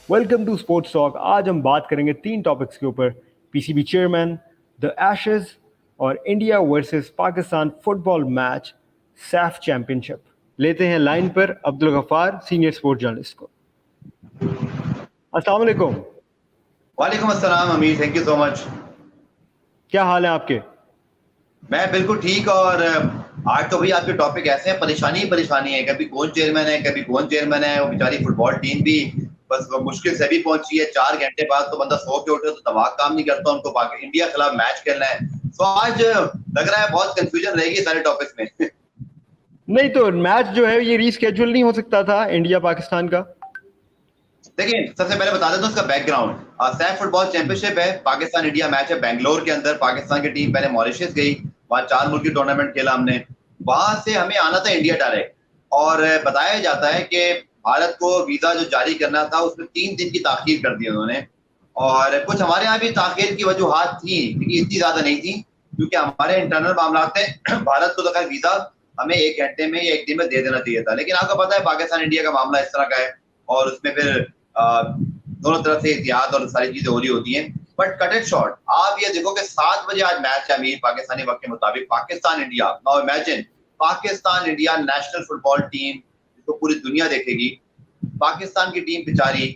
Welcome to sports talk. आज हम बात करेंगे तीन टॉपिक्स के ऊपर। पीसीबी चेयरमैन, द एशेज और India versus Pakistan football match, SAFF championship. लेते हैं लाइन पर Abdul Gaffar, senior sports journalist को। अस्सलाम वालेकुम। वालेकुम अस्सलाम अमीर, थैंक यू सो मच। क्या हाल है आपके? मैं बिल्कुल ठीक। और आज तो भाई आपके टॉपिक ऐसे हैं, परेशानी ही परेशानी है। कभी कौन चेयरमैन है, कभी कौन चेयरमैन है। वो बेचारी फुटबॉल टीम भी बस वो मुश्किल से भी पहुंची है। 4 घंटे बाद तो बंदा सो के उठे तो दिमाग काम नहीं करता। उनको इंडिया के खिलाफ मैच खेलना है। तो आज लग रहा है बहुत कंफ्यूजन रहेगी सारे टॉपिक्स में। नहीं तो मैच जो है ये रीस्केड्यूल नहीं हो सकता था इंडिया पाकिस्तान का? देखिए, सबसे पहले बता दें तो उसका बैकग्राउंड। सैफ फुटबॉल चैंपियनशिप है, पाकिस्तान इंडिया मैच है बेंगलोर के अंदर। पाकिस्तान की टीम पहले मॉरिशस गई, वहां 4 मुल्की टूर्नामेंट खेला हमने। वहां से हमें आना था इंडिया डायरेक्ट। और बताया जाता है कि भारत को वीजा जो जारी करना था उसमें 3 दिन की ताखीर कर दी उन्होंने। और कुछ हमारे यहाँ भी ताखीर की वजूहात थी, लेकिन इतनी ज्यादा नहीं थी क्योंकि हमारे इंटरनल मामला थे। भारत को तो खैर वीजा हमें 1 घंटे में या 1 दिन में दे देना चाहिए था, लेकिन आपको पता है पाकिस्तान इंडिया का मामला इस तरह का है। और उसमें फिर दोनों तरफ से एहतियात और सारी चीजें हो रही होती हैं। बट कट इट शॉर्ट, आप ये देखो कि 7 बजे आज मैच है अमीर, पाकिस्तानी वक्त के मुताबिक Pakistan India. Now imagine, Pakistan India national football team जिसको पूरी दुनिया देखेगी। पाकिस्तान की टीम बेचारी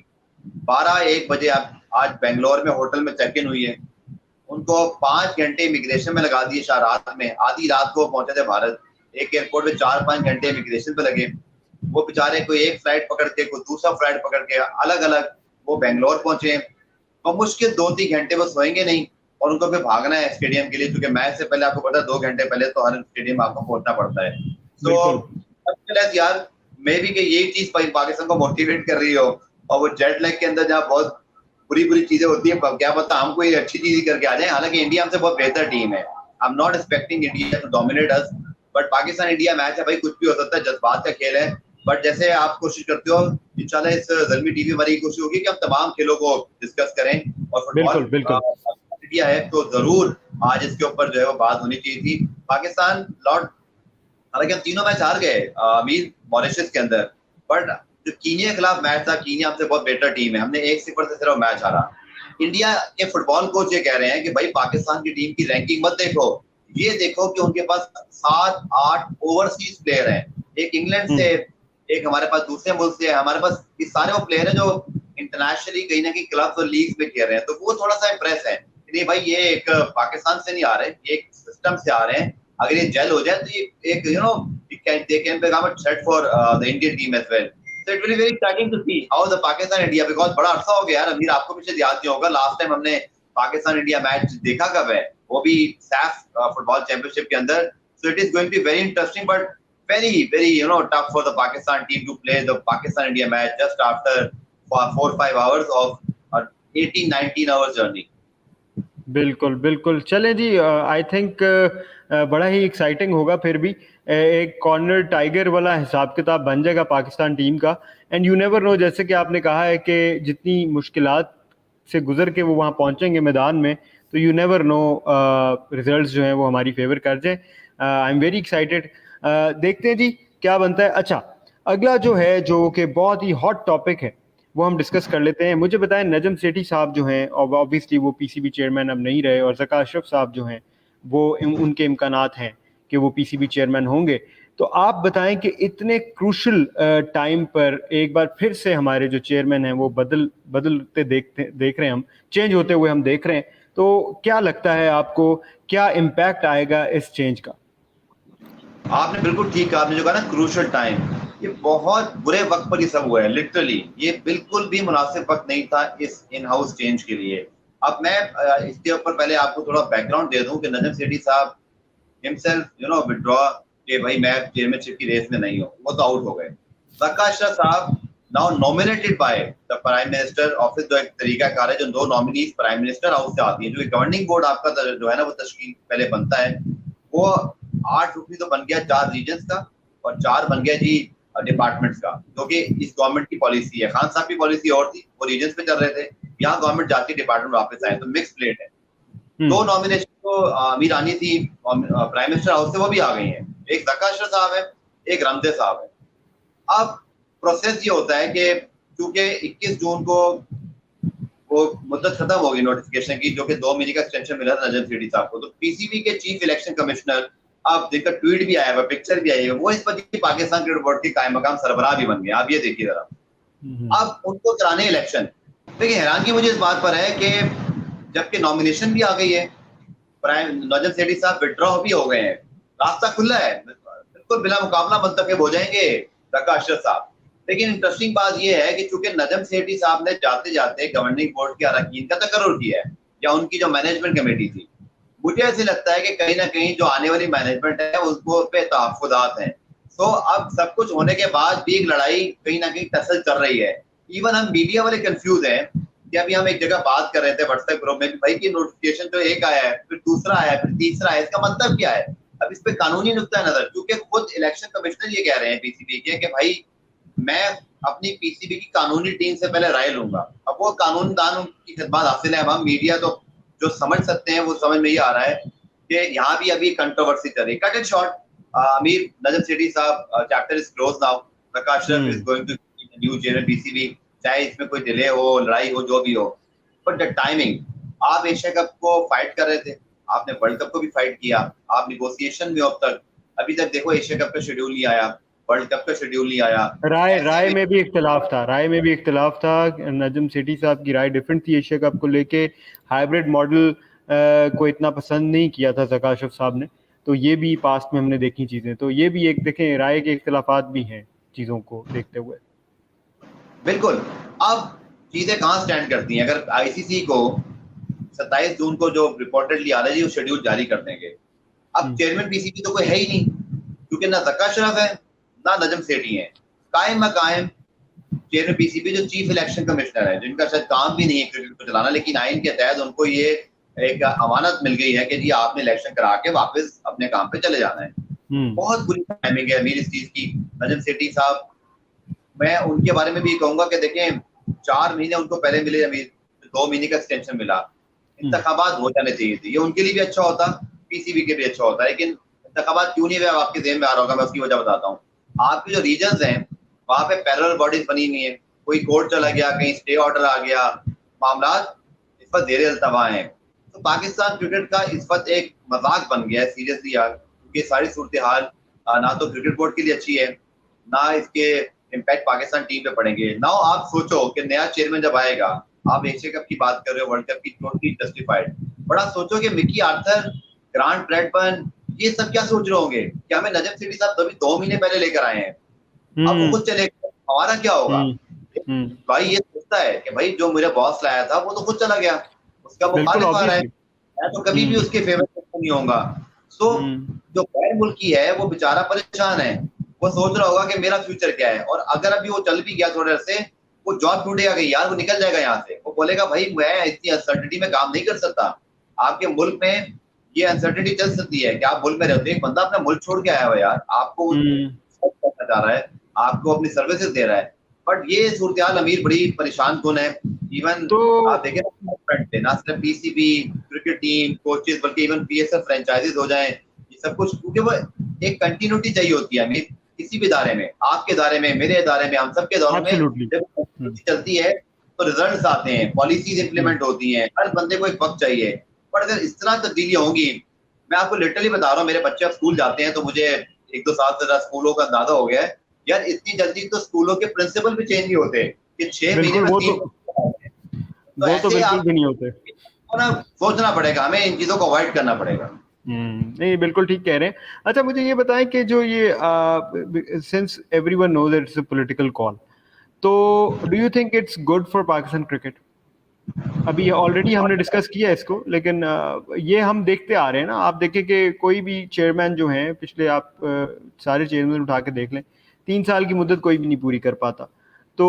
12-1 बजे आज बेंगलोर में होटल में चेक इन हुई है। उनको 5 घंटे इमिग्रेशन में लगा दिए। शाह रात में आधी रात को पहुंचे थे भारत। एक एयरपोर्ट में 4-5 घंटे इमिग्रेशन पे लगे। वो बेचारे कोई एक फ्लाइट पकड़ के, कोई दूसरा फ्लाइट पकड़ के, अलग अलग वो बेंगलोर पहुंचे। और मुश्किल 2-3 घंटे वो सोएंगे नहीं। और उनको फिर भागना है स्टेडियम के लिए, क्योंकि मैच से पहले आपको पता है 2 घंटे पहले तो हर स्टेडियम में आपको पहुंचना पड़ता है। बिल्कुल। तो यार, मे भी कि यही चीज पाकिस्तान को मोटिवेट कर रही हो। और वो जेट लैग के अंदर जहाँ बहुत बुरी बुरी चीजें होती है, क्या पता हमको ये अच्छी चीज करके आ जाए। हालांकि इंडिया हमसे बहुत बेहतर टीम है। I am not expecting India to dominate us, but Pakistan India match है भाई, कुछ भी हो सकता है, जज्बात का खेल है। बट जैसे आप कोशिश करते हो, इंशाल्लाह इस ज़ल्मी टीवी हमारी कोशिश होगी कि हम तमाम खेलों को डिस्कस करें। और फुटबॉल बिल्कुल बिल्कुल। इंडिया है तो जरूर आज इसके ऊपर जो है वो बात होनी चाहिए थी। पाकिस्तान लॉर्ड, हालांकि हम तीनों मैच हार गए अमीर, मॉरिशस के अंदर। बट जो कीनिया के खिलाफ मैच था, कीनिया हमसे बहुत बेटर टीम है, हमने 1-0 से सिर्फ मैच हारा। इंडिया के फुटबॉल कोच ये कह रहे हैं कि भाई पाकिस्तान की टीम की रैंकिंग मत देखो, ये देखो कि उनके पास 7-8 ओवरसीज प्लेयर हैं। एक इंग्लैंड से, एक हमारे पास दूसरे मुल्क से, हमारे पास ये सारे वो प्लेयर हैं जो इंटरनेशनली कहीं ना कहीं क्लब्स और लीग्स में खेल रहे हैं। तो वो थोड़ा सा इम्प्रेस है कि नहीं भाई, ये एक पाकिस्तान से नहीं आ रहे, ये एक सिस्टम से आ रहे हैं। अगर ये जेल हो जाए तो ये एक they can become a threat for the Indian team as well. So it will be very exciting to see how the Pakistan India, because बड़ा अरसा हो गया यार अमीर, आपको पीछे याद नहीं होगा लास्ट टाइम हमने पाकिस्तान इंडिया मैच देखा कब है, वो भी सैफ फुटबॉल चैंपियनशिप के अंदर। So it is going to be very interesting, but very tough for the Pakistan team to play the Pakistan India match just after 4-5 hours of 18-19 hours journey. बिल्कुल बिल्कुल। चलें जी, आई थिंक बड़ा ही exciting होगा। फिर भी एक कॉर्नर टाइगर वाला हिसाब किताब बन जाएगा पाकिस्तान टीम का। एंड यू नेवर नो, जैसे कि आपने कहा है कि जितनी मुश्किलात से गुजर के वो वहाँ पहुँचेंगे मैदान में, तो यू नेवर नो रिजल्ट्स जो हैं वो हमारी फेवर कर जाएं। I am very excited. देखते हैं जी क्या बनता है। अच्छा, अगला जो है, जो कि बहुत ही हॉट टॉपिक है, वो हम डिस्कस कर लेते हैं। मुझे बताएं, नजम सेठी साहब जो हैं, और ऑब्वियसली वो पीसीबी चेयरमैन अब नहीं रहे, और ज़का अशरफ साहब जो हैं वो उनके इम्कानात हैं कि वो पीसीबी चेयरमैन होंगे। तो आप बताएं कि इतने क्रूशल टाइम पर एक बार फिर से हमारे जो चेयरमैन हैं वो बदलते देख रहे हैं, हम चेंज होते हुए हम देख रहे हैं। तो क्या लगता है आपको, क्या इम्पैक्ट आएगा इस चेंज का? आपने बिल्कुल ठीक कहा। आपने जो कहा ना क्रूशल टाइम, ये बहुत बुरे वक्त पर ये सब हुआ है। लिटरली ये बिल्कुल भी मुनासिब वक्त नहीं था इस इन हाउस चेंज के लिए। अब मैं इसके ऊपर पहले आपको थोड़ा बैकग्राउंड दे दूं कि नजम सेठी साहब हिमसेल्फ विड्रॉ कि भाई मैं चेयरमैनशिप की रेस में नहीं हूँ, वो तो आउट हो गए। ज़का अशरफ साहब now nominated by the prime minister office, जो एक तरीका कार है, जो 2 नॉमिनीज प्राइम मिनिस्टर हाउस से आती है। जो गवर्निंग बोर्ड आपका जो है ना वो तश्कील पहले बनता है, वो 8 रुपये तो बन गया 4 रीजन्स का, और 4 बन गया जी डिपार्टमेंट्स का, जो कि इस गवर्नमेंट की पॉलिसी है। खान साहब की पॉलिसी और थी, वो रीजन्स पे चल रहे थे। यहाँ गवर्नमेंट जाती डिपार्टमेंट वापस आए, तो मिक्स प्लेट है। 2 नॉमिनेशन तो अमीर आनी थी प्राइम मिनिस्टर हाउस से, वो भी आ गई हैं। एक ज़का अशरफ साहब है, एक रमज़े साहब है। अब प्रोसेस ये होता है कि क्योंकि 21 जून को वो मुद्दत खत्म होगी नोटिफिकेशन की, जो कि 2 महीने का एक्सटेंशन मिला था नजम सेठी साहब को। तो पीसीबी के चीफ इलेक्शन कमिश्नर, आप जिनका ट्वीट भी आया हुआ, पिक्चर भी आई है, वो इस वक्त पाकिस्तान क्रिकेट बोर्ड के कायम मकाम सरबराह भी बन गए। आप ये देखिए जरा, अब उनको कराने इलेक्शन। देखिए हैरानगी मुझे इस बात पर है कि जबकि नॉमिनेशन भी आ गई है, प्राइम नजम सेठी साहब विड्रॉ भी हो गए हैं, रास्ता खुला है, बिल्कुल बिला मुकाबला मुंतखब हो जाएंगे ढाका अशरफ साहब। लेकिन इंटरेस्टिंग बात यह है कि चूंकि नजम सेठी साहब ने जाते जाते गवर्निंग बोर्ड के अरकान का तकर्रुर किया है, या उनकी जो मैनेजमेंट कमेटी थी, मुझे ऐसे लगता है कि कहीं ना कहीं जो आने वाली मैनेजमेंट है उसको पे तहफ्फुज़ात हैं। तो अब सब कुछ होने के बाद भी एक लड़ाई कहीं ना कहीं टसल चल रही है। इवन हम मीडिया वाले कंफ्यूज हैं कि अभी हम एक जगह बात कर रहे थे व्हाट्सएप ग्रुप में भी, भाई की नोटिफिकेशन तो एक आया है, फिर दूसरा आया है, फिर तीसरा आया, इसका मतलब क्या है? अब इस पे कानूनी नुक्ता नजर, क्योंकि खुद इलेक्शन कमिश्नर ये कह रहे हैं पीसीबी के कि भाई मैं अपनी पीसीबी की कानूनी टीम से पहले राय लूंगा। अब वो कानूनदान की खिदमत हासिल है, हम मीडिया तो जो समझ सकते हैं वो समझ में ये आ रहा है कि यहाँ भी अभी कंट्रोवर्सी चल रही है। कट एंड शॉर्ट, अमीर नजम सेठी साहब chapter is close now, Prakash Ashraf is going to new chairman PCB, चाहे इसमें कोई डिले हो, लड़ाई हो, जो भी हो, बट द टाइमिंग, आप एशिया कप को फाइट कर रहे थे, आपने वर्ल्ड कप को भी फाइट किया, आप निगोसिएशन में, अब तक अभी तक देखो एशिया कप का शेड्यूल नहीं आया, वर्ल्ड कप का शेड्यूल नहीं आया। राय में भी इख्तिलाफ था, नजम सेठी साहब की राय डिफरेंट थी एशिया कप को लेके। हाइब्रिड मॉडल को इतना पसंद नहीं किया था ज़का अशरफ साहब ने, तो ये भी पास्ट में हमने देखी चीज़ें, तो ये भी एक देखें राय के इख्तिलाफात भी हैं चीज़ों को देखते हुए। बिल्कुल, अब चीजें कहाँ स्टैंड करती हैं? अगर आईसीसी को 27 जून को जो रिपोर्टेडली आ रहा है वो शेड्यूल जारी कर देंगे, अब चेयरमैन पीसीबी तो कोई है ही नहीं, क्योंकि ना ज़का अशरफ है ना नजम सेठी है। कायम मकायम चेयरमैन पीसीबी जो चीफ इलेक्शन कमिश्नर है, जिनका शायद काम भी नहीं है क्रिकेट को चलाना, लेकिन आइन के तहत उनको ये एक अमानत मिल गई है कि जी आपने इलेक्शन करा के वापस अपने काम पे चले जाना है। बहुत बुरी टाइमिंग है अमीर इस चीज की। नजम सेठी साहब, मैं उनके बारे में भी कहूंगा कि देखें 4 महीने उनको पहले मिले अमीर, 2 महीने का एक्सटेंशन मिला, इंतखाबात हो जाने चाहिए थे, ये उनके लिए भी अच्छा होता, पीसीबी के भी अच्छा होता, लेकिन इंतखाबात क्यों नहीं हुए आपके ज़हन में आ रहा होगा, मैं उसकी वजह बताता हूँ। आपके जो रीजन्स हैं वहां पे पैरेलल बॉडीज बनी हुई है, कोई कोर्ट चला गया, कहीं स्टे ऑर्डर आ गया, मामला इस वक्त जेर अल्तवा है। तो पाकिस्तान क्रिकेट का इस वक्त एक मजाक बन गया है सीरियसली यार, क्योंकि सारी सूरत हाल ना तो क्रिकेट बोर्ड के लिए अच्छी है, ना इसके इम्पैक्ट पाकिस्तान टीम पे पड़ेंगे। ना आप सोचो कि नया चेयरमैन जब आएगा, आप एशिया कप की बात कर रहे हो, वर्ल्ड कप की, टोटली जस्टिफाइड, बड़ा सोचो कि मिकी आर्थर, ग्रांट ब्रैडबर्न, ये सब क्या सोच रहे होंगे कि हमें नजम सेठी साहब तभी 2 महीने पहले लेकर आए हैं, अब वो खुद चले, हमारा क्या होगा? भाई ये सोचता है कि भाई जो मेरे बॉस लाया था वो तो खुद चला गया, उसका मुखालिफ आ रहा है, मैं तो कभी भी उसके फेवर में नहीं होऊंगा। सो जो गैर मुल्की है वो बेचारा परेशान है, वो सोच रहा होगा कि मेरा फ्यूचर क्या है, और अगर अभी वो चल भी गया थोड़े से, वो जॉब ढूंढेगा कि यार वो निकल जाएगा यहाँ से, वो बोलेगा भाई मैं इतनी अनसर्टिनिटी में काम नहीं कर सकता। आपके मुल्क में ये अनसर्टिनिटी चल सकती है कि आप मुल्क में रहते, एक बंदा अपना मुल्क छोड़ के आया हुआ यार, आपको करना चाह रहा है, आपको अपनी सर्विसेज दे रहा है, बट ये सूरत अमीर बड़ी परेशान कुन है। इवन तो आप देखें ना सिर्फ पीसीबी, क्रिकेट टीम, कोचेस, बल्कि इवन पीएसएल फ्रेंचाइजीज हो जाए, ये सब कुछ, क्योंकि वो एक कंटिन्यूटी चाहिए होती है अमीर किसी भी इदारे में, आपके इदारे में, मेरे इदारे में, हम सबके इदारों में जब चलती है तो रिजल्ट्स आते हैं, पॉलिसीज इंप्लीमेंट होती हैं, हर बंदे को एक वक्त चाहिए। पर अगर इस तरह तब्दीलियां होंगी, मैं आपको लिटरली बता रहा हूँ, मेरे बच्चे अब स्कूल जाते हैं तो मुझे 1-2 साल से स्कूलों का अंदाजा हो गया है यार, इतनी जल्दी तो स्कूलों के प्रिंसिपल भी चेंज नहीं होते कि 6 महीने में 3 वो तो बिल्कुल भी नहीं होते। सोचना पड़ेगा, हमें इन चीजों को अवॉइड करना पड़ेगा। नहीं, बिल्कुल ठीक कह रहे हैं। अच्छा, मुझे ये बताएं कि जो ये since everyone knows it's a political call, तो do you think it's good for Pakistan cricket? अभी ऑलरेडी हमने डिस्कस किया है इसको, लेकिन ये हम देखते आ रहे हैं ना, आप देखें कि कोई भी चेयरमैन जो हैं पिछले, आप सारे चेयरमैन उठा के देख लें, 3 साल की मुद्दत कोई भी नहीं पूरी कर पाता, तो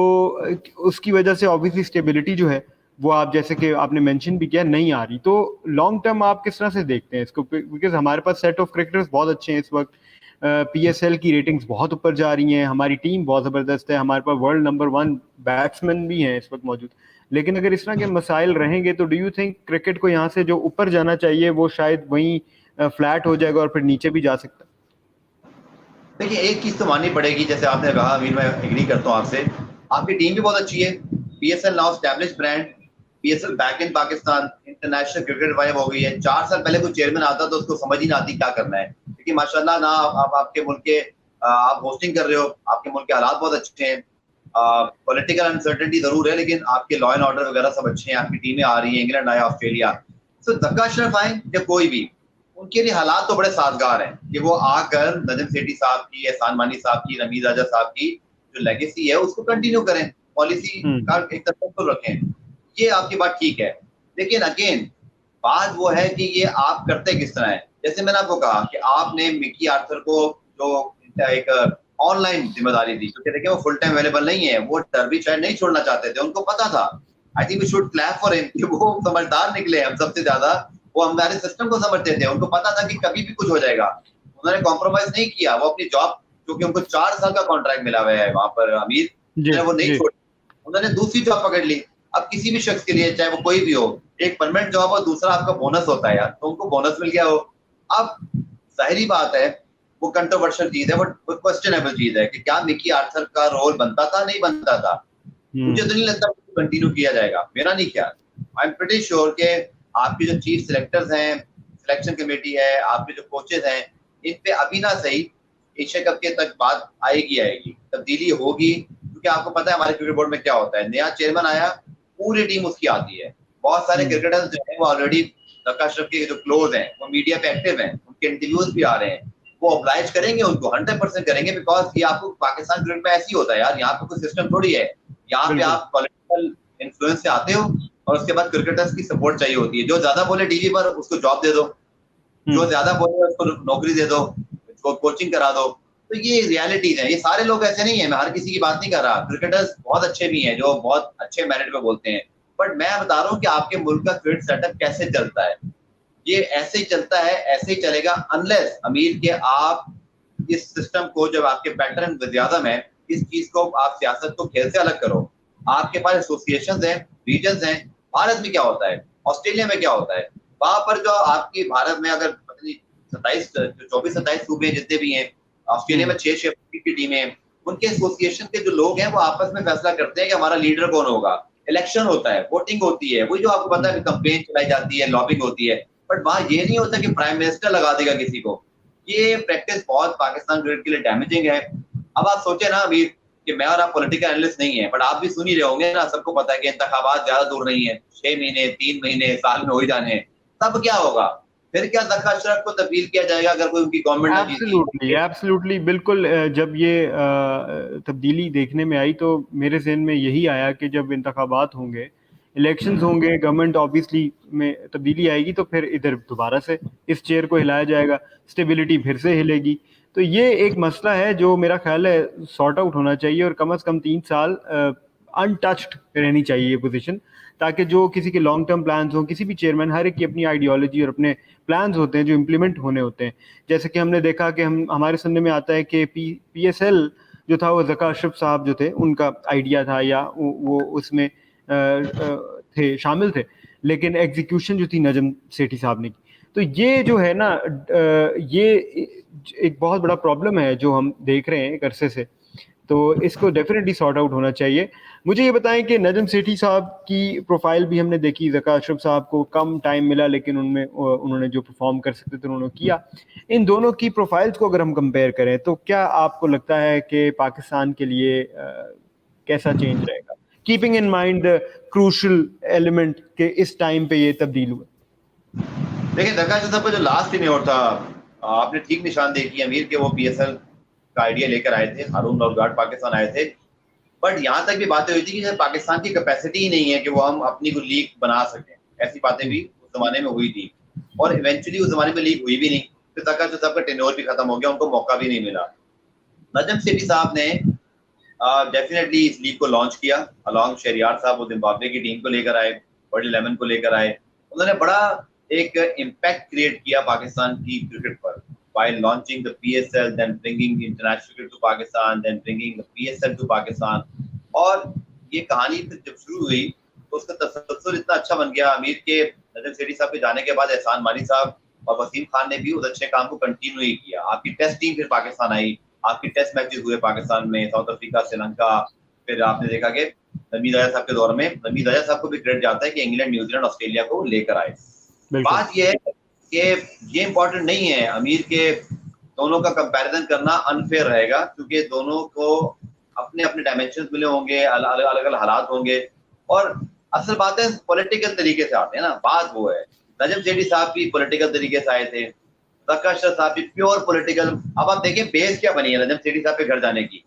उसकी वजह से ऑब्वियसली स्टेबिलिटी जो है वो, आप जैसे कि आपने मेंशन भी किया, नहीं आ रही। तो लॉन्ग टर्म आप किस तरह से देखते हैं इसको? बिकॉज हमारे पास सेट ऑफ क्रिकेटर्स बहुत अच्छे हैं इस वक्त, पीएसएल की रेटिंग्स बहुत ऊपर जा रही हैं, हमारी टीम बहुत ज़बरदस्त है, हमारे पास वर्ल्ड नंबर 1 बैट्समैन भी हैं इस वक्त मौजूद, लेकिन अगर इस तरह के मसाइल रहेंगे तो डू यू थिंक क्रिकेट को यहाँ से जो ऊपर जाना चाहिए वो शायद वहीं फ्लैट हो जाएगा और फिर नीचे भी जा सकता है? देखिए, एक चीज तो माननी पड़ेगी, जैसे आपने कहा अमीर, मैं एग्री करता हूँ आपसे, आपकी टीम भी बहुत अच्छी है, PSL now established brand, PSL back in Pakistan, international cricket vibe हो गई है। 4 साल पहले कोई चेयरमैन आता तो उसको समझ ही ना आती क्या करना है, क्योंकि माशाल्लाह ना आप आपके मुल्क के आप होस्टिंग कर रहे हो, आपके मुल्क के हालात बहुत अच्छे हैं, पॉलिटिकल अनसर्टेनिटी जरूर है लेकिन आपके लॉ एंड ऑर्डर वगैरह सब अच्छे हैं, आपकी टीमें आ रही हैं, इंग्लैंड आया, ऑस्ट्रेलिया। तो धक्का अशरफ आए या कोई भी, उनके लिए हालात तो बड़े साजगार हैं कि वो आकर नजम सेठी साहब की, एहसान मानी साहब की, रमीज राजा साहब की जो लेगेसी है उसको कंटिन्यू करें, पॉलिसी का एक तसव्वुर रखें। ये आपकी बात ठीक है, लेकिन अगेन बात वो है कि ये आप करते किस तरह है। जैसे मैंने आपको कहा कि आपने मिकी आर्थर को जो एक ऑनलाइन जिम्मेदारी दी, क्योंकि देखिए वो फुल टाइम अवेलेबल नहीं है, वो डर्बी शायद नहीं छोड़ना चाहते थे, उनको पता था। I think we should clap for him कि वो समझदार निकले हम सबसे ज्यादा, वो हमारे सिस्टम को समझते थे, उनको पता था कि कभी भी कुछ हो जाएगा। उन्होंने कॉम्प्रोमाइज नहीं किया, वो अपनी जॉब, क्योंकि उनको 4 साल का कॉन्ट्रैक्ट मिला हुआ है वहां पर अमीर, वो नहीं छोड़ी, उन्होंने दूसरी जॉब पकड़ ली। अब किसी भी शख्स के लिए चाहे वो कोई भी हो, एक परमानेंट जॉब और दूसरा आपका बोनस होता है यार, तो उनको बोनस मिल गया हो। अब जाहिर बात है वो कंट्रोवर्शियल चीज है, वो क्वेश्चनेबल चीज है कि क्या मिकी आर्थर का रोल बनता था, नहीं बनता था। मुझे तो नहीं लगता कंटिन्यू किया जाएगा, मेरा नहीं ख्याल। आई एम प्रीटी श्योर के आपके जो चीफ सिलेक्टर्स हैं, सिलेक्शन कमेटी है, आपके जो कोचेस हैं, इन पे अभी ना सही एशिया कप के तक बात आएगी, तब्दीली होगी, क्योंकि आपको पता है हमारे क्रिकेट बोर्ड में क्या होता है, नया चेयरमैन आया, पूरी टीम उसकी आती है। बहुत सारे क्रिकेटर्स जो है वो ऑलरेडी धक्का अशरफ के जो क्लोज हैं, वो मीडिया पे एक्टिव हैं, उनके इंटरव्यूज भी आ रहे हैं, वो ऑब्लाइज करेंगे उनको, 100% करेंगे, बिकॉज ये आपको पाकिस्तान क्रिकेट में ऐसी होता है यार, यहाँ पे कोई सिस्टम थोड़ी है, यहाँ पे आप पॉलिटिकल इन्फ्लुएंस से आते हो और उसके बाद क्रिकेटर्स की सपोर्ट चाहिए होती है। जो ज्यादा बोले टीवी पर उसको जॉब दे दो, जो ज्यादा बोले उसको नौकरी दे दो, उसको कोचिंग करा दो। तो ये रियलिटीज है, ये सारे लोग ऐसे नहीं है, मैं हर किसी की बात नहीं कर रहा, क्रिकेटर्स बहुत अच्छे भी हैं जो बहुत अच्छे मेरिट पे बोलते हैं, बट मैं बता रहा हूँ कि आपके मुल्क का क्रिकेट सेटअप कैसे चलता है। ये ऐसे ही चलता है, ऐसे ही चलेगा अनलेस अमीर के आप इस सिस्टम को, जब आपके पैटर्न वज़ीर-ए-आज़म है, इस चीज को आप सियासत को खेल से अलग करो। आपके पास एसोसिएशंस हैं, रीजन्स हैं। भारत में क्या होता है, ऑस्ट्रेलिया में क्या होता है, वहां पर जो आपकी भारत में अगर 24-27 सूबे जितने भी हैं, ऑस्ट्रेलिया में 6 की टीमें, उनके एसोसिएशन के जो लोग हैं वो आपस में फैसला करते हैं कि हमारा लीडर कौन होगा। इलेक्शन होता है, वोटिंग होती है, वही जो आपको पता है कि कंपेन चलाई जाती है, लॉबिंग होती है, बट वहां ये नहीं होता कि प्राइम मिनिस्टर लगा देगा किसी को। ये प्रैक्टिस बहुत पाकिस्तान क्रिकेट के लिए डैमेजिंग है। अब आप सोचे ना अभी कि मैं और आप पॉलिटिकल एनालिस्ट नहीं है, बट आप भी सुन ही रहे होंगे ना, सबको पता है कि इंतखाबात ज्यादा दूर नहीं है, 6 महीने 3 महीने साल में हो ही जाने हैं। तब क्या होगा, फिर क्या धक्का अशरफ को तब्दील किया जाएगा अगर कोई उनकी गवर्नमेंट ना जीती? एब्सोल्युटली बिल्कुल। जब ये तब्दीली देखने में आई तो मेरे ज़हन में यही आया कि जब इंतखाबात होंगे, इलेक्शंस होंगे, गवर्नमेंट ऑब्वियसली में तब्दीली आएगी, तो फिर इधर दोबारा से इस चेयर को हिलाया जाएगा, स्टेबिलिटी फिर से हिलेगी। तो ये एक मसला है जो मेरा ख्याल है सॉर्ट आउट होना चाहिए, और कम से कम 3 साल अनटच्ड रहनी चाहिए ये पोजीशन, ताकि जो किसी के लॉन्ग टर्म प्लान्स हों, किसी भी चेयरमैन, हर एक की अपनी आइडियोलॉजी और अपने प्लान्स होते हैं जो इम्प्लीमेंट होने होते हैं। जैसे कि हमने देखा कि हमारे सुनने में आता है कि PSL जो था वो ज़का अशरफ साहब जो थे उनका आइडिया था, या वो उसमें थे, शामिल थे, लेकिन एग्जीक्यूशन जो थी नजम सेठी साहब ने की। तो ये जो है ना, ये एक बहुत बड़ा प्रॉब्लम है जो हम देख रहे हैं एक अरसे से, तो इसको डेफिनेटली सॉर्ट आउट होना चाहिए। मुझे ये बताएं कि नजम सेठी साहब की प्रोफाइल भी हमने देखी, ज़का अशरफ साहब को कम टाइम मिला, लेकिन उनमें उन्होंने जो परफॉर्म कर सकते थे उन्होंने किया। इन दोनों की प्रोफाइल्स को अगर हम कंपेयर करें तो क्या आपको लगता है कि पाकिस्तान के लिए कैसा चेंज रहेगा, keeping in mind the crucial element के इस टाइम पे ये तब्दील हुआ? देखिए धक्का अशरफ साहब का जो लास्ट टेन्योर था, आपने ठीक निशानदेही की अमीर के, वो PSL का आइडिया लेकर आए थे, हारून नौगाड पाकिस्तान आए थे, बट यहाँ तक भी बातें हुई थी कि पाकिस्तान की कैपेसिटी ही नहीं है कि वो हम अपनी को लीग बना सकें, ऐसी बातें भी उस जमाने में हुई थी, और इवेंचुअली उस जमाने में लीग हुई भी नहीं, फिर धक्का अशरफ साहब का टेन्योर भी खत्म हो गया, उनको मौका भी नहीं मिला। नजम सेठी साहब ने डेफिनेटली इस लीग को लॉन्च किया, अलॉन्ग शहरियार साहब, वो जिम्बाब्वे की टीम को लेकर आए, वर्ल्ड 11 को लेकर आए, उन्होंने बड़ा एक इम्पैक्ट क्रिएट किया पाकिस्तान की क्रिकेट पर, while launching the PSL, then bringing international cricket to Pakistan, then bringing the PSL to Pakistan, और ये कहानी फिर जब शुरू हुई तो उसका तसल्सल इतना अच्छा बन गया। अमीर के नजम सेठी साहब के जाने के बाद एहसान मानी साहब और वसीम खान ने भी उस अच्छे काम को कंटिन्यू ही किया। आपकी टेस्ट टीम फिर पाकिस्तान आई, आपकी टेस्ट मैचेस हुए पाकिस्तान में, साउथ अफ्रीका, श्रीलंका, फिर आपने देखा कि नमीद राजा साहब के दौर में नमीद राजा साहब को भी क्रेडिट जाता है कि इंग्लैंड, न्यूजीलैंड, ऑस्ट्रेलिया को लेकर आए। बिल्कुल बात यह है कि ये इंपॉर्टेंट नहीं है अमीर के दोनों का कंपैरिजन करना अनफेयर रहेगा, क्योंकि दोनों को अपने अपने डायमेंशंस मिले होंगे, अलग अलग हालात होंगे, और असल बात है पॉलिटिकल तरीके से आते हैं ना। बात वो है नजम सेठी साहब भी पॉलिटिकल तरीके से आए थे, प्रकाश साहब भी प्योर पॉलिटिकल। अब आप देखें बेस क्या बनी है नजम सेठी साहब के घर जाने की।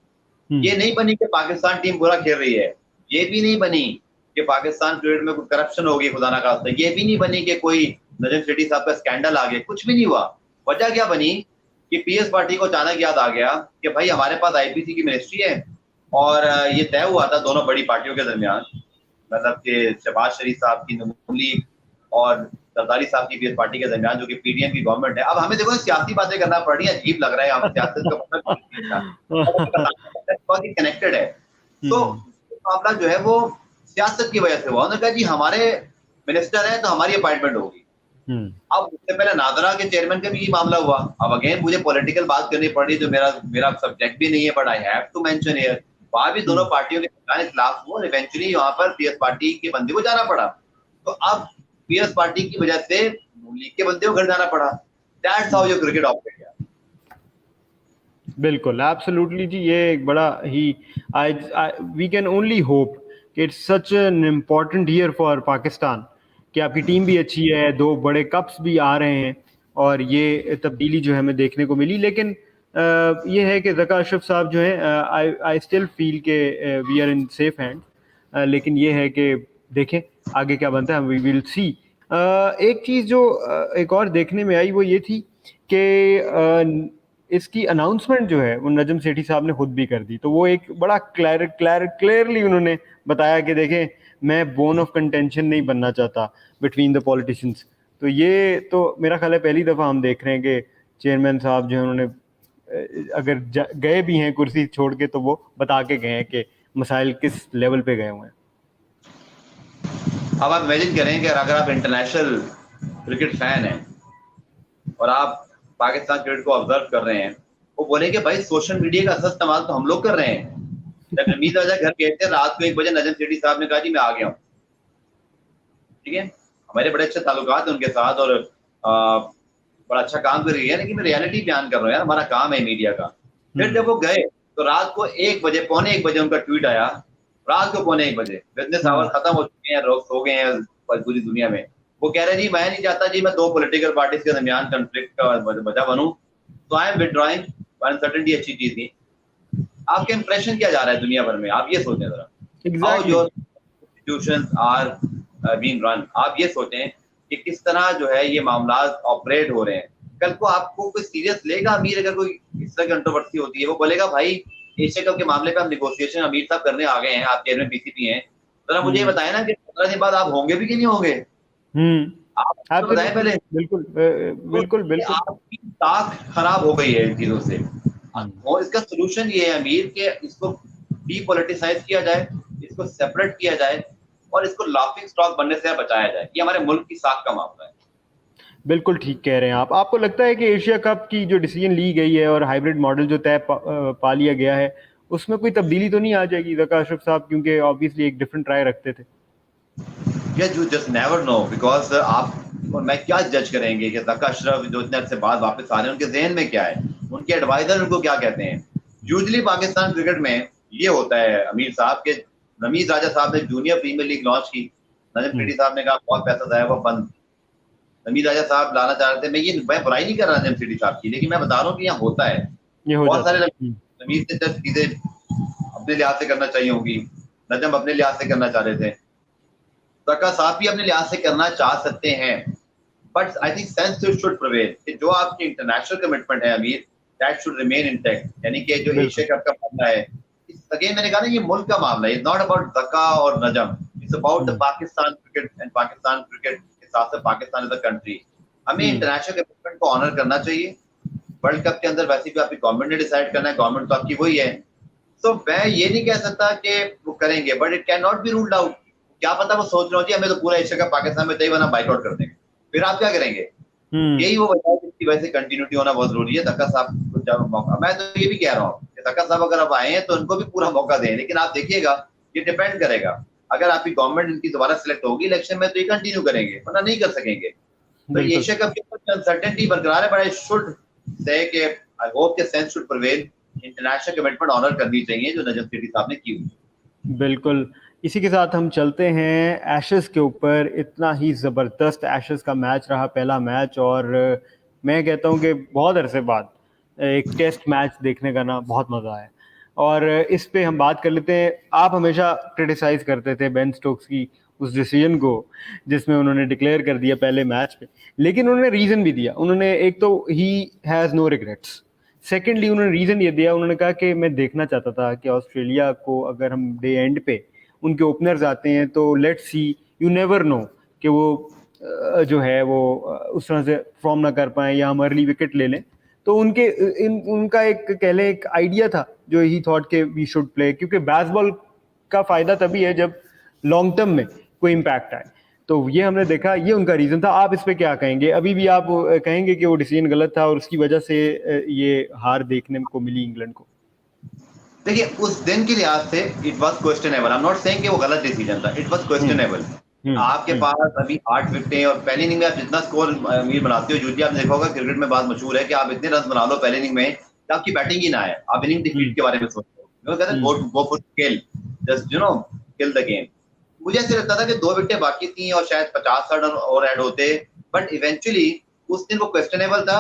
ये नहीं बनी कि पाकिस्तान टीम बुरा खेल रही है, ये भी नहीं बनी कि पाकिस्तान क्रिकेट में कोई करप्शन होगी खुदा ना खास्ता, ये भी नहीं बनी कि कोई नजम सेठी साहब का स्कैंडल आ गया, कुछ भी नहीं हुआ। वजह क्या बनी कि पीएस पार्टी को अचानक याद आ गया कि भाई हमारे पास आईपीसी की मिनिस्ट्री है, और ये तय हुआ था दोनों बड़ी पार्टियों के दरमियान, मतलब कि शहबाज शरीफ साहब की नून लीग और सरदारी साहब की पीएस पार्टी के दरमियान, जो कि पीडीएम की गवर्नमेंट है। अब हमें देखो सियासी बातें करना पड़ रही है, अजीब लग रहा है, हम सियासत का मतलब कनेक्टेड है। तो मामला जो है वो सियासत की वजह से हुआ। उन्होंने कहा जी हमारे मिनिस्टर हैं तो हमारी अपॉइंटमेंट होगी। अब उससे पहले नादरा के चेयरमैन का भी ये मामला हुआ। अब अगेन मुझे पॉलिटिकल बात करनी पड़ी, जो मेरा सब्जेक्ट भी नहीं है, but I have to mention here. वहां भी दोनों पार्टियों के खिलाफ हुआ, इवेंचुअली वहां पर पीएस पार्टी के बंदे को जाना पड़ा। तो अब पीएस पार्टी की वजह से लीग के बंदे को घर जाना पड़ा। That's how your cricket operate. बिल्कुल एब्सोल्युटली जी, ये एक बड़ा ही वी कैन ओनली होप कि it's such an important year for Pakistan कि आपकी टीम भी अच्छी है, दो बड़े कप्स भी आ रहे हैं, और ये तब्दीली जो है हमें देखने को मिली। लेकिन ये है कि ज़का अशरफ साहब जो है आई स्टिल फील के we are in safe hand, लेकिन ये है कि देखें आगे क्या बनता है, वी विल सी। एक चीज़ जो एक और देखने में आई वो ये थी कि इसकी अनाउंसमेंट जो है वो नजम सेठी साहब ने खुद भी कर दी। तो वो एक बड़ा क्लियरली उन्होंने बताया कि देखें मैं बोन ऑफ कंटेंशन नहीं बनना चाहता बिटवीन द पॉलिटिशियंस। तो ये तो मेरा ख्याल है पहली दफ़ा हम देख रहे हैं कि चेयरमैन साहब जो है उन्होंने अगर गए भी हैं कुर्सी छोड़ के तो वो बता के गए हैं कि मसाइल किस लेवल पे गए हुए हैं। अब आप इमेजिन करें कि अगर आप इंटरनेशनल क्रिकेट फैन हैं और आप पाकिस्तान क्रिकेट को ऑब्जर्व कर रहे हैं, वो बोले कि भाई सोशल मीडिया का असर इस्तेमाल तो हम लोग कर रहे हैं। जब नमीद राजा घर गए थे रात को 1 बजे, नजम सेठी साहब ने कहा जी मैं आ गया हूँ। ठीक है, हमारे बड़े अच्छे ताल्लुकात हैं उनके साथ और बड़ा अच्छा काम कर रही है, लेकिन मैं रियलिटी बयान कर रहा हूँ यार, हमारा काम है मीडिया का। फिर जब वो गए तो रात को 1 बजे, पौने 1 बजे उनका ट्वीट आया, रात को पौने 1 बजे, बिजनेस आवर्स खत्म हो चुके हैं, लोग सो गए हैं पूरी दुनिया में। वो कह रहे जी मैं नहीं चाहता जी मैं 2 पॉलिटिकल पार्टीज के दरमियान कॉन्फ्लिक्ट का वजह बनूं, तो आई एम विड्रॉइंग। अनसर्टेनिटी अच्छी चीज थी। आपके इंप्रेशन क्या जा रहा है दुनिया भर में, आप ये सोचें जरा। How your institutions are being run, आप ये सोचें कि किस तरह जो है ये मामला ऑपरेट हो रहे हैं। कल को आपको कोई सीरियस लेगा अमीर, अगर कोई इस तरह की कंट्रोवर्सी होती है, वो बोलेगा भाई एशिया कप के मामले पे हम नेगोशिएशन अमीर साहब करने आ गए हैं, आप चेयरमैन पीसीबी हैं, तो मुझे ये बताया ना कि 15 दिन बाद आप होंगे भी कि नहीं होंगे। आप तो बताएं पहले। बिल्कुल बिल्कुल बिल्कुल आपकी ताक खराब हो गई है इन चीजों से, और इसका सोल्यूशन ये है अमीर के इसको डीपॉलिटिसाइज किया जाए, इसको सेपरेट किया जाए और इसको लाफिंग स्टॉक बनने से बचाया जाए। ये हमारे मुल्क की साख का मामला है। बिल्कुल ठीक कह रहे हैं आप। आपको लगता है कि एशिया कप की जो डिसीजन ली गई है और हाइब्रिड मॉडल जो तय पा लिया गया है उसमें कोई तब्दीली तो नहीं आ जाएगी ज़का अशरफ साहब, क्योंकि ऑब्वियसली एक डिफरेंट राय रखते थे। You just never know, because आप और मैं क्या जज करेंगे कि ज़का अशरफ जो इतने अर्से बाद वापस आ रहे हैं उनके जहन में क्या है, उनके एडवाइजर उनको क्या कहते हैं। यूजुअली पाकिस्तान क्रिकेट में ये होता है अमीर साहब के, नमीद राजा साहब ने जूनियर प्रीमियर लीग लॉन्च की, नजम सेठी साहब ने कहा बहुत पैसा जाया वो बंद, नमीद राजा साहब लाना चाह रहे थे। मैं बुराई नहीं कर रहा नजम सेठी साहब की, लेकिन मैं बता रहा हूँ कि यहाँ होता है, बहुत सारे नमीद से जब चीजें अपने लिहाज से करना चाहिए होंगी, नजम अपने लिहाज से करना चाह रहे थे, ज़का साहब भी अपने लिहाज से करना चाह सकते हैं, but I think sense should prevail कि जो आपकी इंटरनेशनल कमिटमेंट है अमीर, दैट शुड रिमेन इंटैक्ट। यानी कि जो एशिया कप का मामला है, अगेन मैंने कहा ना ये मुल्क का मामला है, इट्स नॉट अबाउट ज़का और Najam, it's about the Pakistan cricket and Pakistan cricket के साथ साथ पाकिस्तान एज अ कंट्री। हमें इंटरनेशनल कमिटमेंट को ऑनर करना चाहिए। वर्ल्ड कप के अंदर वैसे भी आपकी गवर्नमेंट ने डिसाइड करना है, गवर्नमेंट तो आपकी वही है, तो मैं ये नहीं कह सकता कि वो करेंगे, but it can not be ruled out. क्या पता वो सोच रहे हो जी हमें तो पूरा एशिया कप पाकिस्तान में तय बना बाइकआउट कर देंगे, फिर आप क्या करेंगे। यही वो वजह है जिसकी वजह से कंटिन्यूटी होना बहुत जरूरी है। ज़का साहब को जब मौका, मैं तो ये भी कह रहा हूँ कि तका साहब अगर अब आए हैं तो उनको भी पूरा मौका दें, लेकिन आप देखिएगा ये डिपेंड करेगा, अगर आपकी गवर्नमेंट इनकी दोबारा सिलेक्ट होगी इलेक्शन में तो ये कंटिन्यू करेंगे, वरना नहीं कर सकेंगे। तो बिल्कुल एशिया कप के ऊपर अनसर्टेनिटी बरकरार है, बट आई शुड से कि आई होप के sense should prevail, international commitment honour करनी चाहिए जो नजम सेठी साहब ने की हुई। बिल्कुल। इसी के साथ हम चलते हैं एशेस के ऊपर। इतना ही ज़बरदस्त एशेस का मैच रहा, पहला मैच, और मैं कहता हूँ कि बहुत अरसे बाद एक टेस्ट मैच देखने का ना बहुत मज़ा आया। और इस पे हम बात कर लेते हैं। आप हमेशा क्रिटिसाइज़ करते थे बेन स्टोक्स की उस डिसीजन को जिसमें उन्होंने डिक्लेयर कर दिया पहले मैच पे, लेकिन उन्होंने रीज़न भी दिया। उन्होंने एक तो ही हैज़ नो रिग्रेट्स, सेकेंडली उन्होंने रीज़न ये दिया, उन्होंने कहा कि मैं देखना चाहता था कि ऑस्ट्रेलिया को अगर हम डे एंड पे उनके ओपनर्स आते हैं तो let's see, you never know कि वो जो है वो उस तरह से परफॉर्म ना कर पाए या हम अर्ली विकेट ले लें। तो उनका एक कह लें एक आइडिया था जो ही थॉट के वी शुड प्ले, क्योंकि बेसबॉल का फ़ायदा तभी है जब लॉन्ग टर्म में कोई इम्पैक्ट आए। तो ये हमने देखा, ये उनका रीज़न था। आप इस पे क्या कहेंगे? अभी भी आप कहेंगे कि वो डिसीजन गलत था और उसकी वजह से ये हार देखने को मिली इंग्लैंड को? देखिए उस दिन के लिहाज से it was questionable, I am not saying कि वो गलत डिसीजन था, इट वाज क्वेश्चनेबल। आपके पास अभी 8 विकेटें और पहली इनिंग में आप जितना स्कोर मीर बनाते हो, जूती आपने देखा होगा क्रिकेट में बात मशहूर है कि आप इतने रन बना लो पहली इनिंग में कि आपकी बैटिंग ही ना आए, आप इनिंग डिफीट के बारे में सोचते हो, कहते हैं go for kill, just you know kill the game. मुझे ऐसे लगता था कि 2 विकेटें बाकी थी और शायद 50 रन और ऐड होते, बट इवेंचुअली उस दिन वो क्वेश्चनेबल था।